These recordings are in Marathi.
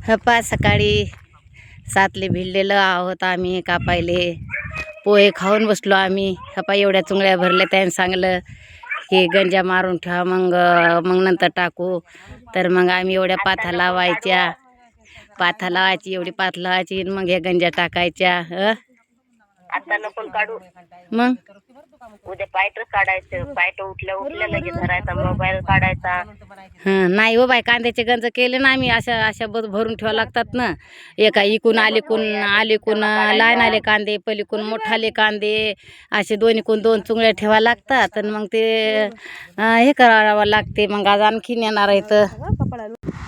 हपा सकाळी 7ले भिडलेलं आहोत आम्ही कापायले. पोहे खाऊन बसलो आम्ही. हपा एवढ्या चुंगळ्या भरल्या. त्याने सांगलं की गंजा मारून ठेवा, मग नंतर टाकू. तर मग आम्ही एवढ्या पाथा लावायच्या. पाथा लावायची, एवढी पाथ लावायची, मग हे गंजा टाकायच्या. आता नको काढू, मग उद्या पायट काढायचं. पायट उठल्या उठल्या लगेच धरायचा, मोबाईल काढायचा. नाही हो बाय, कांद्याचे गंज केले ना आम्ही. अशा भरून ठेवा लागतात ना. एका इकून आलीकून लहान आले कांदे, पलीकून मोठाले कांदे, असे दोन्हीकून 2 चुंगळ्या ठेवा लागतात. आणि मग ते हे करावं लागते. मग आज आणखीन येणार आहे. तर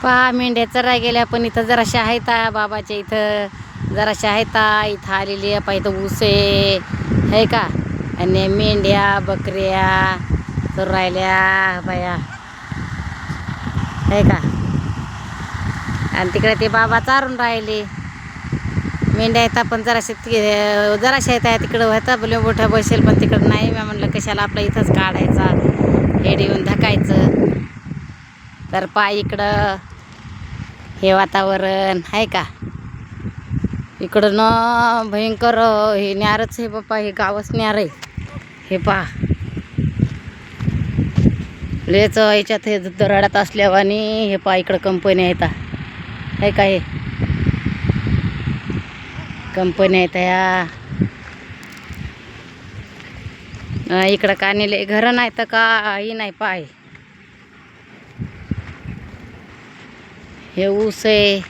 पहा मेंढ्या चराय गेल्या, पण इथं जराशा आहेत बाबाच्या इथं, जराशा आहेत इथं आलेली आहे. पाहिजे ऊस आहे का, आणि मेंढ्या बकऱ्या चरायल्या बाया आहे का. आणि तिकडे ते बाबा चारून राहिले. मेंढ्या येतात पण जराशा येतात तिकडं होता बोले मोठ्या बसेल, पण तिकडं नाही. मी म्हणलं कशाला, आपलं इथंच काढायचा, हेड येऊन धकायचं. तर पाय इकडं हे वातावरण आहे का, इकडं न भयंकर हे न्यारच आहे बाप्पा, हे गावच न्यार आहे. हे पहा लेच याच्यात हे दराड्यात असल्यावानी. हे पहा इकडं कंपनी आहेत आहे का, हे कंपनी आहेत या. इकडं कानेले घरं नाही तर काही नाही. पाय हे ऊस आहे.